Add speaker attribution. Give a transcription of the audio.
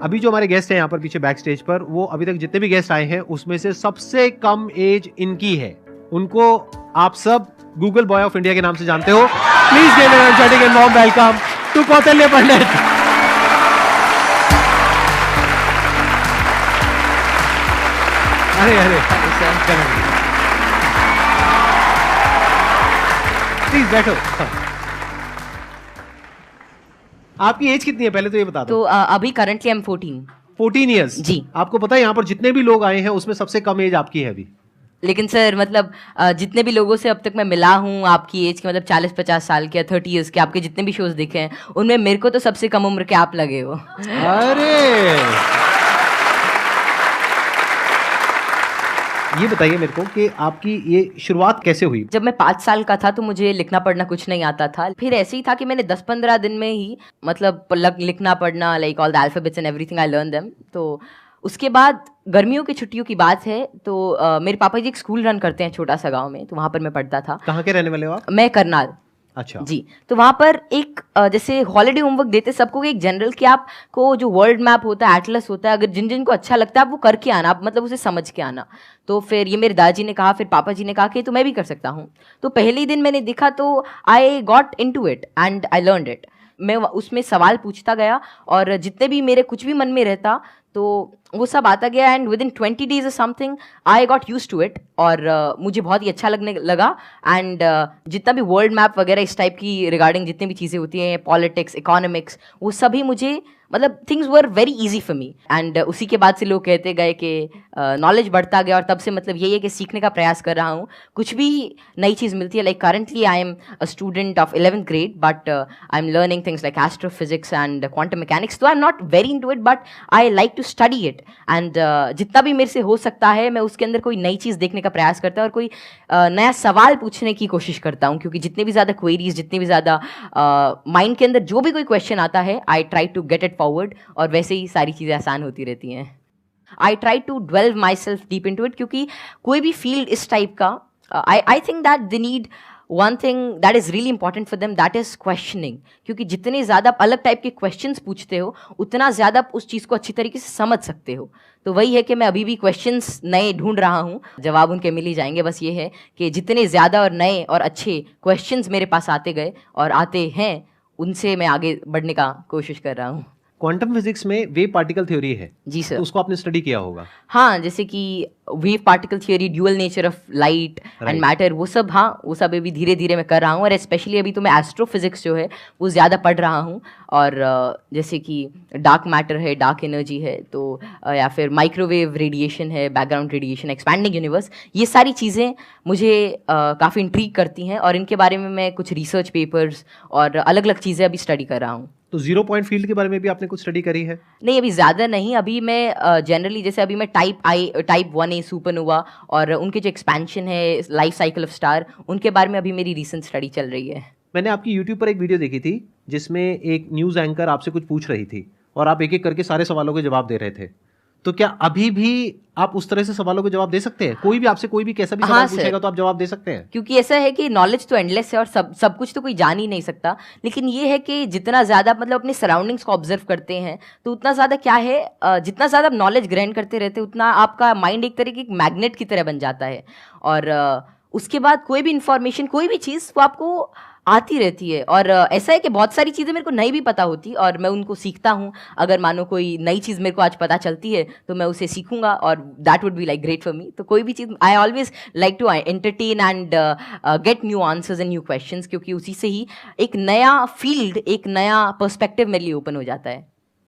Speaker 1: अभी जो हमारे गेस्ट हैं यहाँ पर पीछे बैक स्टेज पर, वो अभी तक जितने भी गेस्ट आए हैं उसमें से सबसे कम एज इनकी है। उनको आप सब गूगल बॉय ऑफ इंडिया के नाम से जानते हो। Please give an energetic and warm welcome to Kautilya Pandit. अरे अरे प्लीज बैठो। आपकी एज कितनी है पहले तो ये बता दो।
Speaker 2: तो अभी करंटली आई एम
Speaker 1: 14 ईयर्स
Speaker 2: जी।
Speaker 1: आपको पता है यहाँ पर जितने भी लोग आए हैं उसमें सबसे कम एज आपकी है अभी।
Speaker 2: लेकिन सर मतलब जितने भी लोगों से अब तक मैं मिला हूँ आपकी एज के, मतलब 40-50 साल के, 30 ईयर्स के, आपके जितने भी शोज देखे हैं उनमें मेरे को तो सबसे कम उम्र के आप लगे हो।
Speaker 1: अरे ये बताइए मेरे को कि आपकी ये शुरुआत कैसे हुई।
Speaker 2: जब मैं 5 साल का था तो मुझे लिखना पढ़ना कुछ नहीं आता था। फिर ऐसे ही था कि मैंने 10-15 दिन में ही मतलब लिखना पढ़ना, like all the alphabets and everything I learn them. तो उसके बाद गर्मियों की छुट्टियों की बात है तो मेरे पापा जी एक स्कूल रन करते हैं छोटा सा गांव में, तो वहाँ पर मैं पढ़ता था।
Speaker 1: कहाँ के रहने वाले हो आप?
Speaker 2: मैं करनाल।
Speaker 1: अच्छा
Speaker 2: जी। तो वहाँ पर एक जैसे हॉलिडे होमवर्क देते सबको एक जनरल कि आपको जो वर्ल्ड मैप होता है, एटलस होता है, अगर जिन जिन को अच्छा लगता है आप वो करके आना, आप मतलब उसे समझ के आना। तो फिर ये मेरे दादाजी ने कहा, फिर पापा जी ने कहा कि तो मैं भी कर सकता हूँ। तो पहले ही दिन मैंने देखा तो I got into it and I learned it. मैं उसमें सवाल पूछता गया और जितने भी मेरे कुछ भी मन में रहता तो वो सब आता गया and with in 20 days something I got used to it. और मुझे बहुत ही अच्छा लगने लगा। एंड जितना भी वर्ल्ड मैप वगैरह इस टाइप की रिगार्डिंग जितनी भी चीज़ें होती हैं, पॉलिटिक्स, इकोनॉमिक्स, वो सभी मुझे मतलब things were very easy for me. And उसी के बाद से लोग कहते गए कि नॉलेज बढ़ता गया और तब से मतलब यही है कि सीखने का प्रयास कर रहा हूँ। कुछ भी नई चीज़ मिलती है, like currently I am a student of 11th grade but I am learning things like astrophysics and quantum mechanics. तो I am not very into it but I like to study it. And जितना भी मेरे से हो सकता है मैं उसके अंदर कोई नई चीज़ देखने का प्रयास करता हूँ और कोई नया सवाल पूछने की कोशिश करता हूँ, क्योंकि जितने भी ज़्यादा क्वेरीज, जितनी भी ज़्यादा माइंड के अंदर जो भी कोई क्वेश्चन आता है I try to get it forward और वैसे ही सारी चीज़ें आसान होती रहती हैं। I try to delve myself deep into it, क्योंकि कोई भी फील्ड इस टाइप का I think that they need one thing that is really important for them, that is questioning. क्योंकि जितने ज़्यादा आप अलग टाइप के क्वेश्चंस पूछते हो उतना ज़्यादा आप उस चीज़ को अच्छी तरीके से समझ सकते हो। तो वही है कि मैं अभी भी क्वेश्चंस नए ढूंढ रहा हूँ, जवाब उनके मिल ही जाएंगे। बस ये है कि जितने ज़्यादा और नए और अच्छे क्वेश्चंस मेरे पास आते गए और आते हैं उनसे मैं आगे बढ़ने का कोशिश कर रहा हूँ।
Speaker 1: क्वांटम फिजिक्स में वेव पार्टिकल थ्योरी है
Speaker 2: जी सर।
Speaker 1: तो उसको आपने स्टडी किया होगा।
Speaker 2: हाँ, जैसे कि wave particle theory, dual nature of light and matter, वो सब, हाँ वो सब अभी धीरे धीरे मैं कर रहा हूँ। और स्पेशली अभी तो मैं एस्ट्रोफिजिक्स जो है वो ज़्यादा पढ़ रहा हूँ। और जैसे कि डार्क मैटर है, डार्क एनर्जी है, तो या फिर माइक्रोवेव रेडिएशन है, बैकग्राउंड रेडिएशन, एक्सपैंडिंग यूनिवर्स, ये सारी चीज़ें मुझे काफ़ी इंट्रीग करती हैं और इनके बारे में मैं कुछ रिसर्च पेपर्स और अलग अलग चीज़ें अभी स्टडी कर रहा हूँ।
Speaker 1: तो 0 पॉइंट फील्ड के बारे में भी आपने कुछ स्टडी करी है?
Speaker 2: नहीं, अभी ज़्यादा नहीं। अभी मैं जनरली जैसे अभी मैं टाइप 1A सुपरनोवा और उनके जो एक्सपेंशन है, लाइफ साइकिल ऑफ स्टार, उनके बारे में अभी मेरी रीसेंट स्टडी चल रही है।
Speaker 1: मैंने आपकी यूट्यूब पर एक वीडियो देखी थी जिसमें एक न्यूज़ एंकर आपसे कुछ पूछ रही थी और आप एक एक करके सारे सवालों के जवाब दे रहे थे। तो क्या अभी भी आप उस तरह से सवालों के जवाब दे सकते हैं? कोई भी आपसे कोई भी कैसा भी सवाल पूछेगा तो आप जवाब दे सकते हैं?
Speaker 2: क्योंकि ऐसा है कि नॉलेज तो एंडलेस है और सब कुछ तो कोई जान ही नहीं सकता। लेकिन ये है कि जितना ज़्यादा मतलब अपने सराउंडिंग्स को ऑब्जर्व करते हैं तो उतना ज़्यादा क्या है, जितना ज़्यादा आप नॉलेज ग्रहण करते रहते हैं उतना आपका माइंड एक तरह की मैग्नेट की तरह बन जाता है। और उसके बाद कोई भी इंफॉर्मेशन, कोई भी चीज़ वो आपको आती रहती है। और ऐसा है कि बहुत सारी चीज़ें मेरे को नहीं भी पता होती और मैं उनको सीखता हूँ। अगर मानो कोई नई चीज़ मेरे को आज पता चलती है तो मैं उसे सीखूंगा और that would be like great for me. तो कोई भी चीज़ I always like to entertain and get new answers and new questions, क्योंकि उसी से ही एक नया फील्ड, एक नया पर्सपेक्टिव मेरे लिए ओपन हो जाता है।